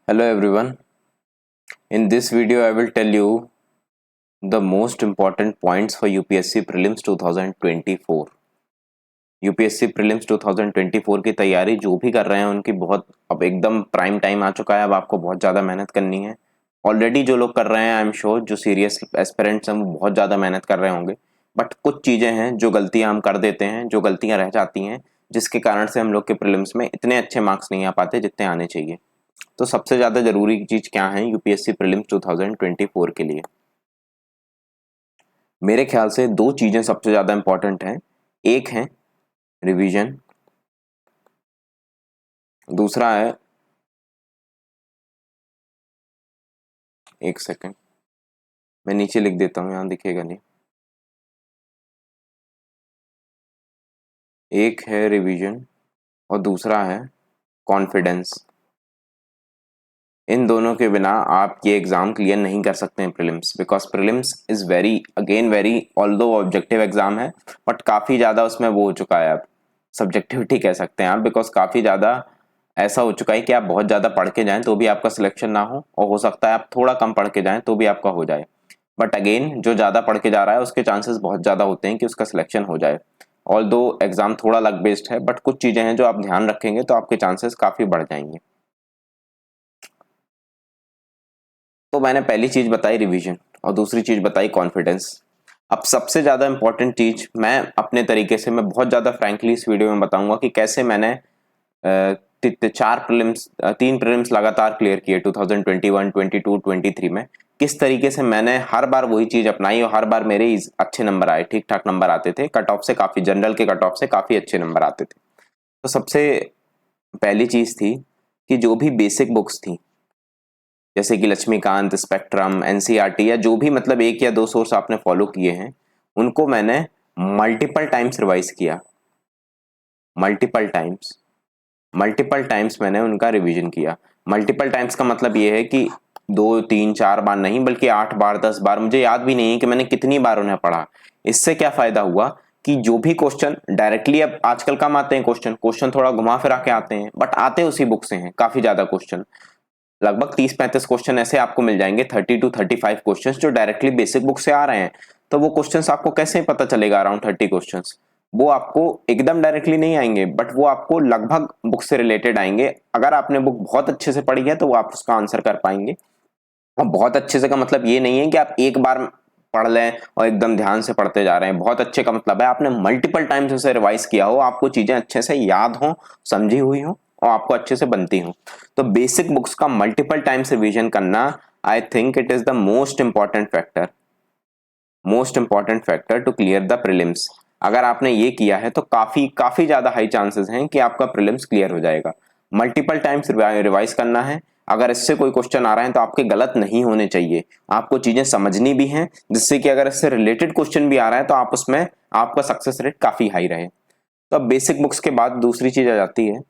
Hello everyone. In this video I will tell you the most important points for UPSC Prelims 2024. UPSC Prelims 2024 की तैयारी जो भी कर रहे हैं उनकी बहुत अब एकदम प्राइम टाइम आ चुका है। अब आपको बहुत ज़्यादा मेहनत करनी है। ऑलरेडी जो लोग कर रहे हैं आई एम श्योर जो सीरियस एस्पिरेंट्स हैं वो बहुत ज़्यादा मेहनत कर रहे होंगे। बट कुछ चीज़ें हैं जो गलतियाँ हम कर देते हैं, जो गलतियाँ रह जाती हैं, जिसके कारण से हम लोग के प्रीलिम्स में इतने अच्छे मार्क्स नहीं आ पाते जितने आने चाहिए। तो सबसे ज्यादा जरूरी चीज क्या है यूपीएससी प्रीलिम्स 2024 के लिए? मेरे ख्याल से दो चीजें सबसे ज्यादा इंपॉर्टेंट हैं। एक है रिवीजन, दूसरा है, एक सेकंड मैं नीचे लिख देता हूं, यहां दिखेगा नहीं। एक है रिवीजन और दूसरा है कॉन्फिडेंस। इन दोनों के बिना आप ये एग्जाम क्लियर नहीं कर सकते हैं prelims, because prelims is very although objective exam है, बट काफी ज्यादा उसमें वो हो चुका है, आप सब्जेक्टिविटी कह सकते हैं आप, बिकॉज काफी ज्यादा ऐसा हो चुका है कि आप बहुत ज्यादा पढ़ के जाएं तो भी आपका सिलेक्शन ना हो सकता है आप थोड़ा कम पढ़ के जाएं तो भी आपका हो जाए। बट अगेन जो ज्यादा पढ़ के जा रहा है उसके चांसेस बहुत ज्यादा होते हैं कि उसका सिलेक्शन हो जाए। ऑल्दो एग्जाम थोड़ा लक बेस्ड है, बट कुछ चीजें हैं जो आप ध्यान रखेंगे तो आपके चांसेस काफी बढ़ जाएंगे। तो मैंने पहली चीज बताई रिवीजन और दूसरी चीज बताई कॉन्फिडेंस। अब सबसे ज्यादा इंपॉर्टेंट चीज मैं अपने तरीके से मैं बहुत ज्यादा फ्रैंकली इस वीडियो में बताऊंगा कि कैसे मैंने तीन प्रीलिम्स लगातार क्लियर किए 2021, 22, 23 में। किस तरीके से मैंने हर बार वही चीज अपनाई और हर बार मेरे अच्छे नंबर आए, ठीक ठाक नंबर आते थे, कट ऑफ से काफी, जनरल के कट ऑफ से काफी अच्छे नंबर आते थे। तो सबसे पहली चीज थी कि जो भी बेसिक बुक्स थी जैसे कि लक्ष्मीकांत, स्पेक्ट्रम, एनसीईआरटी या जो भी मतलब एक या दो सोर्स आपने फॉलो किए हैं उनको मैंने मल्टीपल टाइम्स रिवाइज किया। मल्टीपल टाइम्स मैंने उनका रिवीजन किया। मल्टीपल टाइम्स का मतलब ये है कि 2, 3, 4 बार नहीं बल्कि 8 बार, 10 बार, मुझे याद भी नहीं है कि मैंने कितनी बार उन्हें पढ़ा। इससे क्या फायदा हुआ कि जो भी क्वेश्चन डायरेक्टली, अब आजकल कम आते हैं क्वेश्चन थोड़ा घुमा फिरा के आते हैं, बट आते उसी बुक से हैं काफी ज्यादा क्वेश्चन। लगभग 30-35 क्वेश्चन ऐसे आपको मिल जाएंगे, 30 to 35 क्वेश्चन जो डायरेक्टली बेसिक बुक से आ रहे हैं। तो वो क्वेश्चंस आपको कैसे पता चलेगा? अराउंड 30 क्वेश्चंस वो आपको एकदम डायरेक्टली नहीं आएंगे, बट वो आपको लगभग बुक से रिलेटेड आएंगे। अगर आपने बुक बहुत अच्छे से पढ़ी है तो वो आप उसका आंसर कर पाएंगे। और बहुत अच्छे से का मतलब ये नहीं है कि आप एक बार पढ़ लें और एकदम ध्यान से पढ़ते जा रहे हैं। बहुत अच्छे का मतलब है आपने मल्टीपल टाइम्स उसे रिवाइज किया हो, आपको चीजें अच्छे से याद हो, समझी हुई हो और आपको अच्छे से बनती हो। तो बेसिक बुक्स का मल्टीपल टाइम्स रिवीजन करना, I think it is the most important factor to clear the prelims. अगर आपने ये किया है तो काफी काफी ज्यादा हाई चांसेस हैं कि आपका प्रीलिम्स क्लियर हो जाएगा। मल्टीपल टाइम्स रिवाइज करना है। अगर इससे कोई क्वेश्चन आ रहा है तो आपके गलत नहीं होने चाहिए, आपको चीजें समझनी भी हैं, जिससे कि अगर इससे रिलेटेड क्वेश्चन भी आ रहा है तो आप उसमें आपका सक्सेस रेट काफी हाई रहे। तो अब बेसिक बुक्स के बाद दूसरी चीज आ जाती है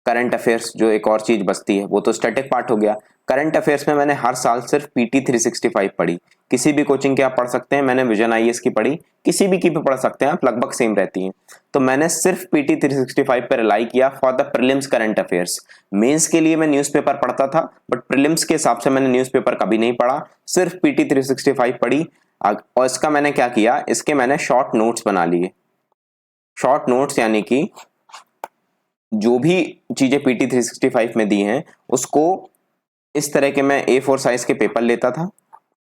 करंट अफेयर्स। जो एक और चीज बचती है वो तो स्टैटिक पार्ट हो गया। करंट अफेयर्स में मैंने हर साल सिर्फ पीटी 365 पढ़ी। किसी भी कोचिंग के आप पढ़ सकते हैं, मैंने विजन आईएएस की पढ़ी, किसी भी की भी पढ़ सकते हैं आप, लगभग सेम रहती हैं। तो मैंने सिर्फ पीटी 365 पर रिलाई किया for the prelims current affairs. Mains के लिए मैं न्यूज़पेपर पढ़ता था, बट प्रीलिम्स के हिसाब से मैंने न्यूज़पेपर कभी नहीं पढ़ा, सिर्फ पीटी 365 पढ़ी। और इसका मैंने क्या किया, इसके मैंने शॉर्ट नोट्स बना लिए। शॉर्ट नोट्स यानी कि जो भी चीजें पीटी 365 में दी हैं उसको इस तरह के मैं A4 साइज के पेपर लेता था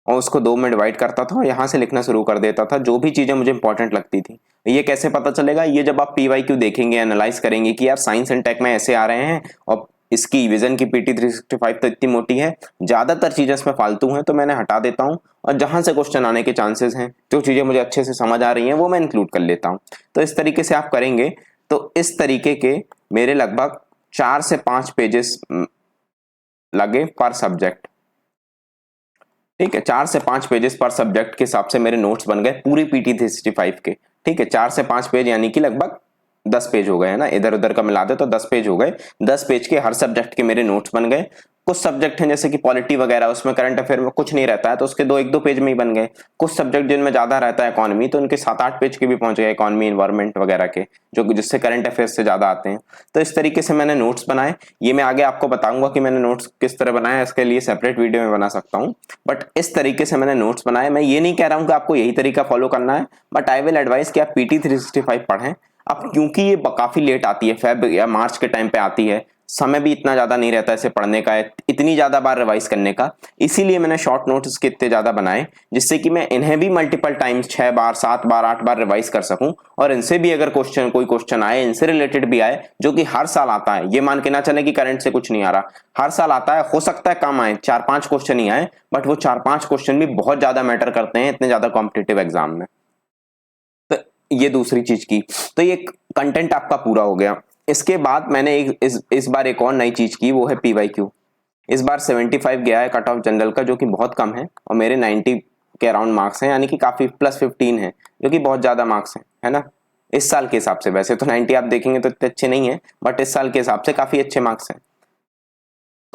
और उसको 2 में डिवाइड करता था और यहां से लिखना शुरू कर देता था जो भी चीजें मुझे इंपॉर्टेंट लगती थी। ये कैसे पता चलेगा? ये जब आप PYQ देखेंगे, एनालाइज करेंगे कि यार साइंस एंड टेक में ऐसे आ रहे हैं और इसकी विजन की पीटी 365 तो इतनी मोटी है, ज्यादातर चीजें इसमें फालतू हैं तो मैंने हटा देता हूं और जहां से क्वेश्चन आने के चांसेस हैं, जो चीजें मुझे अच्छे से समझ आ रही हैं वो मैं इंक्लूड कर लेता हूं। तो इस तरीके से आप करेंगे तो इस तरीके के मेरे लगभग 4 से 5 पेजेस लगे पर सब्जेक्ट। ठीक है, 4 से 5 पेजेस पर सब्जेक्ट के हिसाब से मेरे नोट्स बन गए पूरी पीटी 365 के। ठीक है, 4 से 5 पेज यानी कि लगभग 10 पेज हो गए, है ना, इधर उधर का मिला दे तो 10 पेज हो गए। 10 पेज के हर सब्जेक्ट के मेरे नोट्स बन गए। कुछ सब्जेक्ट हैं जैसे कि पॉलिटी वगैरह, उसमें करंट अफेयर में कुछ नहीं रहता है तो उसके 1-2 पेज में ही बन गए। कुछ सब्जेक्ट जिनमें ज्यादा रहता है इकोनॉमी, तो उनके 7-8 पेज के भी पहुंच गए, इकोनॉमी एनवायरमेंट वगैरह के, जो जिससे करंट अफेयर्स से ज्यादा आते हैं। तो इस तरीके से मैंने नोट्स बनाए। ये मैं आगे आपको बताऊंगा कि मैंने नोट्स किस तरह बनाया, इसके लिए सेपरेट वीडियो में बना सकता हूँ। बट इस तरीके से मैंने नोट्स बनाए। मैं ये नहीं कह रहा हूँ कि आपको यही तरीका फॉलो करना है, बट आई विल एडवाइस कि आप पीटी 365 पढ़ें। अब क्योंकि ये काफी लेट आती है, फेब या मार्च के टाइम पे आती है, समय भी इतना ज्यादा नहीं रहता इसे पढ़ने का, इतनी ज्यादा बार रिवाइज करने का, इसीलिए मैंने शॉर्ट नोट्स के इतने ज्यादा बनाए, जिससे कि मैं इन्हें भी मल्टीपल टाइम्स 6 बार 7 बार 8 बार रिवाइज कर सकूं, और इनसे भी अगर कोई क्वेश्चन आए, इनसे रिलेटेड भी आए, जो कि हर साल आता है, ये मान के ना चले कि करंट से कुछ नहीं आ रहा, हर साल आता है, हो सकता है कम आए, 4-5 क्वेश्चन ही आए, बट वो 4-5 क्वेश्चन भी बहुत ज्यादा मैटर करते हैं इतने ज्यादा कॉम्पिटिटिव एग्जाम में। तो ये दूसरी चीज की, तो ये कंटेंट आपका पूरा हो गया। इसके बाद मैंने इस बार एक और नई चीज की, वो है पीवाईक्यू। इस बार 75 गया है कट ऑफ जनरल का, जो कि बहुत कम है, और मेरे 90 के अराउंड मार्क्स हैं, यानी कि काफी +15 है, जो कि बहुत ज्यादा मार्क्स हैं, है ना, इस साल के हिसाब से। वैसे तो 90 आप देखेंगे तो इतने अच्छे नहीं है, बट इस साल के हिसाब से काफी अच्छे मार्क्स हैं।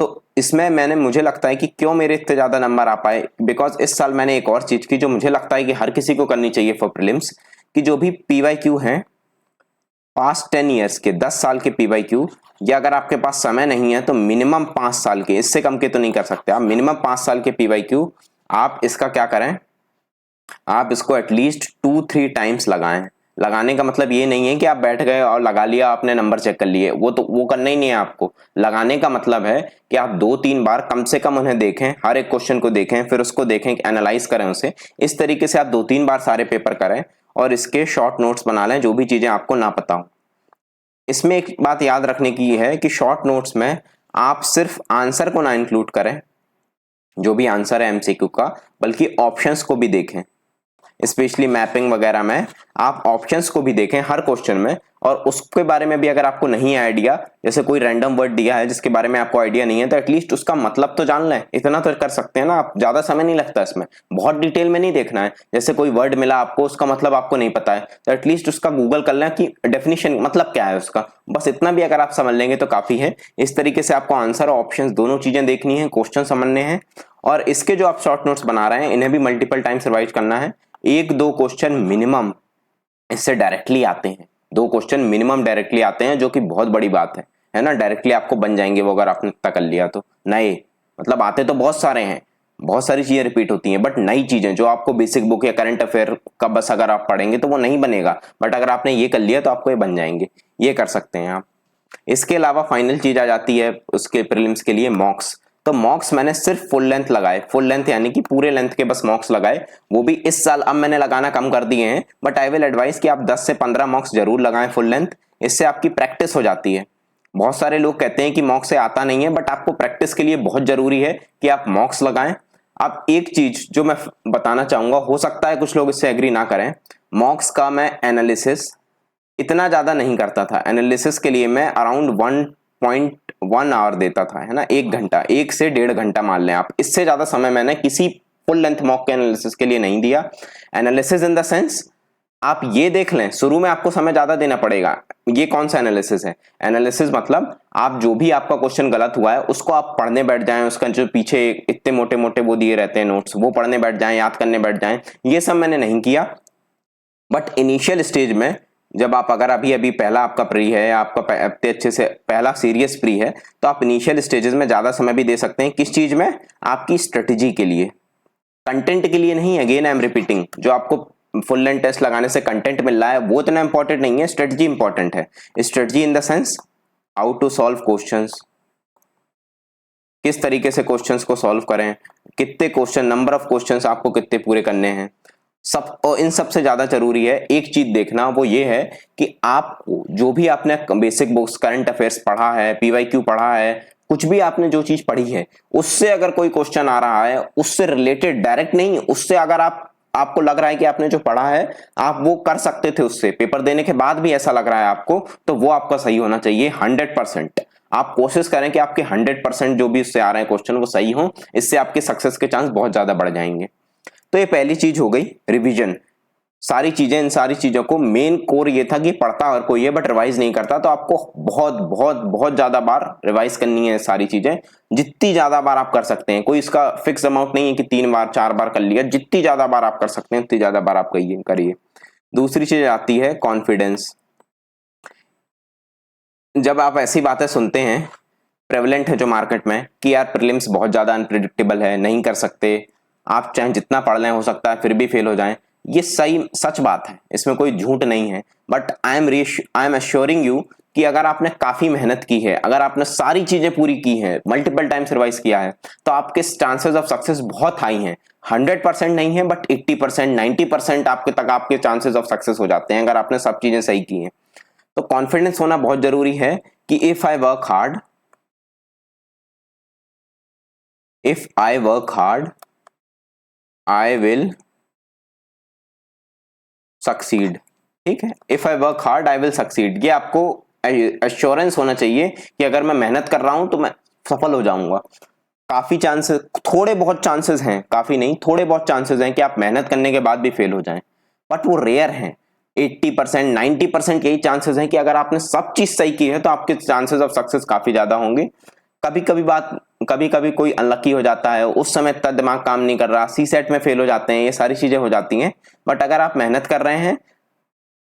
तो इसमें मुझे लगता है कि क्यों मेरे इतने ज्यादा नंबर आ पाए, बिकॉज इस साल मैंने एक और चीज की जो मुझे लगता है कि हर किसी को करनी चाहिए फॉर प्रीलिम्स, कि जो भी पीवाईक्यू हैं पास्ट 10 ईयर्स के, 10 साल के पीवाईक्यू, या अगर आपके पास समय नहीं है तो मिनिमम 5 साल के, इससे कम के तो नहीं कर सकते आप, मिनिमम 5 साल के पीवाईक्यू आप इसका क्या करें, आप इसको एटलीस्ट 2-3 टाइम्स लगाएं। लगाने का मतलब ये नहीं है कि आप बैठ गए और लगा लिया, आपने नंबर चेक कर लिए, वो करना ही नहीं है आपको। लगाने का मतलब है कि आप 2-3 बार कम से कम उन्हें देखें, हर एक क्वेश्चन को देखें, फिर उसको देखें, एनालाइज करें उसे। इस तरीके से आप 2-3 बार सारे पेपर करें और इसके शॉर्ट नोट्स बना लें, जो भी चीजें आपको ना पता हो। इसमें एक बात याद रखने की है कि शॉर्ट नोट्स में आप सिर्फ आंसर को ना इंक्लूड करें, जो भी आंसर है एमसीक्यू का, बल्कि ऑप्शंस को भी देखें। स्पेशली मैपिंग वगैरह में आप ऑप्शंस को भी देखें हर क्वेश्चन में, और उसके बारे में भी अगर आपको नहीं आइडिया, जैसे कोई रैंडम वर्ड दिया है जिसके बारे में आपको आइडिया नहीं है, तो एटलीस्ट उसका मतलब तो जान लें, इतना तो कर सकते हैं ना आप। ज्यादा समय नहीं लगता इसमें, बहुत डिटेल में नहीं देखना है। जैसे कोई वर्ड मिला आपको, उसका मतलब आपको नहीं पता है, तो एटलीस्ट उसका गूगल कर लें कि डेफिनेशन मतलब क्या है उसका, बस इतना भी अगर आप समझ लेंगे तो काफी है। इस तरीके से आपको आंसर और ऑप्शन दोनों चीजें देखनी है, क्वेश्चन समझने हैं, और इसके जो आप शॉर्ट नोट्स बना रहे हैं इन्हें भी मल्टीपल टाइम्स रिवाइज करना है। 1-2 क्वेश्चन मिनिमम इससे डायरेक्टली आते हैं, 2 क्वेश्चन मिनिमम डायरेक्टली आते हैं, जो कि बहुत बड़ी बात है ना, डायरेक्टली आपको बन जाएंगे वो, अगर आपने इतना कर लिया तो। नए मतलब आते तो बहुत सारे हैं, बहुत सारी चीजें रिपीट होती हैं, बट नई चीजें जो आपको बेसिक बुक या करंट अफेयर का बस अगर आप पढ़ेंगे तो वो नहीं बनेगा, बट अगर आपने ये कर लिया तो आपको ये बन जाएंगे, ये कर सकते हैं आप। इसके अलावा फाइनल चीज आ जाती है उसके प्रीलिम्स के लिए, मॉक्स। तो मॉक्स मैंने सिर्फ फुल लेंथ लगाए, फुल लेंथ यानी कि पूरे लेंथ के बस मॉक्स लगाए, वो भी इस साल। अब मैंने लगाना कम कर दिए हैं, बट आई विल एडवाइस कि आप 10 से 15 मॉक्स जरूर लगाएं फुल लेंथ, इससे आपकी प्रैक्टिस हो जाती है। बहुत सारे लोग कहते हैं कि मॉक्स से आता नहीं है, बट आपको प्रैक्टिस के लिए बहुत जरूरी है कि आप मॉक्स लगाएं। अब एक चीज जो मैं बताना चाहूंगा, हो सकता है कुछ लोग इससे एग्री ना करें, मॉक्स का मैं एनालिसिस इतना ज्यादा नहीं करता था। एनालिसिस के लिए मैं अराउंड 1.1 आवर देता था, है ना, 1 घंटा, 1 से 1.5 घंटा मान लें आप। इससे ज्यादा समय मैंने किसी फुल लेंथ मॉक के एनालिसिस के लिए नहीं दिया। एनालिसिस इन द सेंस, आप ये देख लें, शुरू में आपको समय ज्यादा देना पड़ेगा। ये कौन सा एनालिसिस है? एनालिसिस मतलब आप जो भी आपका क्वेश्चन गलत हुआ है उसको आप पढ़ने बैठ जाएं, उसका जो पीछे इतने मोटे मोटे वो दिए रहते हैं नोट्स, वो पढ़ने बैठ जाएं, याद करने बैठ जाएं, ये सब मैंने नहीं किया। बट इनिशियल स्टेज में जब आप, अगर अभी अभी पहला आपका प्री है, आपका इतने अच्छे से पहला सीरियस प्री है, तो आप इनिशियल स्टेजेस में ज्यादा समय भी दे सकते हैं। किस चीज में? आपकी स्ट्रेटेजी के लिए, कंटेंट के लिए नहीं। अगेन आई एम रिपीटिंग, जो आपको फुल लेंथ टेस्ट लगाने से कंटेंट मिल रहा है वो इतना इंपॉर्टेंट नहीं है, स्ट्रेटजी इंपॉर्टेंट है। Strategy in the sense how to solve questions, किस तरीके से क्वेश्चंस को सॉल्व करें, कितने क्वेश्चन, नंबर ऑफ क्वेश्चंस आपको कितने पूरे करने हैं, सब। और इन सबसे ज्यादा जरूरी है एक चीज देखना, वो ये है कि आप जो भी आपने बेसिक बुक्स, करंट अफेयर्स पढ़ा है, पीवाईक्यू पढ़ा है, कुछ भी आपने जो चीज पढ़ी है, उससे अगर कोई क्वेश्चन आ रहा है, उससे रिलेटेड, डायरेक्ट नहीं, उससे अगर आपको लग रहा है कि आपने जो पढ़ा है आप वो कर सकते थे, उससे पेपर देने के बाद भी ऐसा लग रहा है आपको, तो वो आपका सही होना चाहिए 100%। आप कोशिश करें कि आपके 100% जो भी उससे आ रहे हैं क्वेश्चन वो सही हो, इससे आपके सक्सेस के चांस बहुत ज्यादा बढ़ जाएंगे। तो ये पहली चीज हो गई रिवीजन। सारी चीजें, इन सारी चीजों को मेन कोर ये था कि पढ़ता हर कोई है बट रिवाइज नहीं करता, तो आपको बहुत बहुत बहुत ज्यादा बार रिवाइज करनी है सारी चीजें, जितनी ज्यादा बार आप कर सकते हैं। कोई इसका फिक्स अमाउंट नहीं है कि 3 बार 4 बार कर लिया, जितनी ज्यादा बार आप कर सकते हैं उतनी ज्यादा बार आप करिए। दूसरी चीज आती है कॉन्फिडेंस। जब आप ऐसी बातें सुनते हैं, प्रेवलेंट है जो मार्केट में, कि यार प्रीलिम्स बहुत ज्यादा अनप्रिडिक्टेबल है, नहीं कर सकते, आप चाहे जितना पढ़ लें हो सकता है फिर भी फेल हो जाएं, ये सही सच बात है, इसमें कोई झूठ नहीं है। But I am assuring you कि अगर आपने काफी मेहनत की है, अगर आपने सारी चीजें पूरी की हैं, मल्टीपल टाइम्स रिवाइज किया है, तो आपके चांसेस ऑफ सक्सेस बहुत हाई हैं। 100% नहीं है बट 80% 90% आपके तक आपके चांसेस ऑफ सक्सेस हो जाते हैं अगर आपने सब चीजें सही की हैं। तो कॉन्फिडेंस होना बहुत जरूरी है कि if I work hard, if I work hard I will succeed। ठीक है, if I work hard I will succeed, ये आपको एश्योरेंस होना चाहिए कि अगर मैं मेहनत कर रहा हूं तो मैं सफल हो जाऊंगा। काफी चांसेस, थोड़े बहुत चांसेस हैं, काफी नहीं, थोड़े बहुत चांसेस हैं कि आप मेहनत करने के बाद भी फेल हो जाएं, बट वो रेयर हैं। 80% 90% यही चांसेस हैं कि अगर आपने सब चीज सही की है तो आपके चांसेस ऑफ सक्सेस काफी ज्यादा होंगे। कभी कभी कोई अनलकी हो जाता है, उस समय इतना दिमाग काम नहीं कर रहा, सी सेट में फेल हो जाते हैं, ये सारी चीजें हो जाती हैं। बट अगर आप मेहनत कर रहे हैं,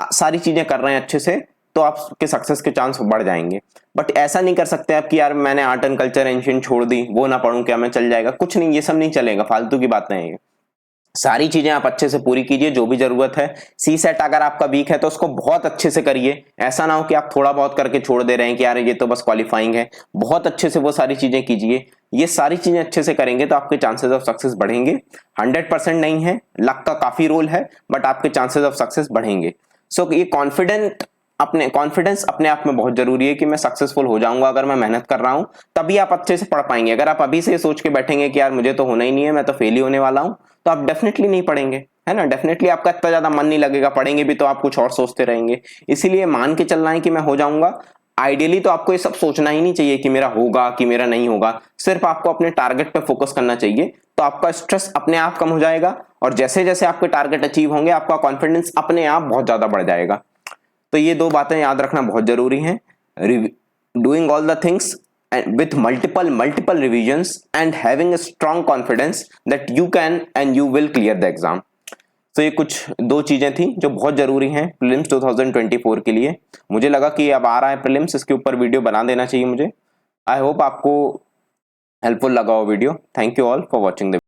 सारी चीजें कर रहे हैं अच्छे से, तो आपके सक्सेस के चांस बढ़ जाएंगे। बट ऐसा नहीं कर सकते आप कि यार मैंने आर्ट एंड कल्चर एंशिएंट छोड़ दी, वो ना पढ़ूं क्या मैं चल जाएगा, कुछ नहीं, ये सब नहीं चलेगा, फालतू की बातें हैं ये। सारी चीजें आप अच्छे से पूरी कीजिए, जो भी जरूरत है। सी सेट अगर आपका वीक है तो उसको बहुत अच्छे से करिए, ऐसा ना हो कि आप थोड़ा बहुत करके छोड़ दे रहे हैं कि यार ये तो बस क्वालिफाइंग है। बहुत अच्छे से वो सारी चीजें कीजिए, ये सारी चीजें अच्छे से करेंगे तो आपके चांसेस ऑफ सक्सेस बढ़ेंगे। 100% नहीं है, लक का काफी रोल है, बट आपके चांसेस ऑफ सक्सेस बढ़ेंगे। सो ये कॉन्फिडेंस अपने आप में बहुत जरूरी है कि मैं सक्सेसफुल हो जाऊंगा अगर मैं मेहनत कर रहा हूं, तभी आप अच्छे से पढ़ पाएंगे। अगर आप अभी से सोच के बैठेंगे कि यार मुझे तो होना ही नहीं है, मैं तो फेल ही होने वाला हूं, तो आप डेफिनेटली नहीं पढ़ेंगे, है ना, डेफिनेटली आपका इतना ज्यादा मन नहीं लगेगा, पढ़ेंगे भी तो आप कुछ और सोचते रहेंगे। इसीलिए मान के चलना है कि मैं हो जाऊंगा। आइडियली तो आपको ये सब सोचना ही नहीं चाहिए कि मेरा होगा कि मेरा नहीं होगा, सिर्फ आपको अपने टारगेट पे फोकस करना चाहिए, तो आपका स्ट्रेस अपने आप कम हो जाएगा, और जैसे जैसे आपके टारगेट अचीव होंगे आपका कॉन्फिडेंस अपने आप बहुत ज्यादा बढ़ जाएगा। तो ये 2 बातें याद रखना बहुत जरूरी है। Doing all the things with multiple revisions and having a strong confidence that you can and you will clear the exam। तो ये कुछ 2 चीजें थी जो बहुत जरूरी हैं प्रीलिम्स 2024 के लिए। मुझे लगा कि अब आ रहा है प्रीलिम्स, इसके ऊपर वीडियो बना देना चाहिए मुझे। आई होप आपको हेल्पफुल लगा हो video. Thank you all for watching the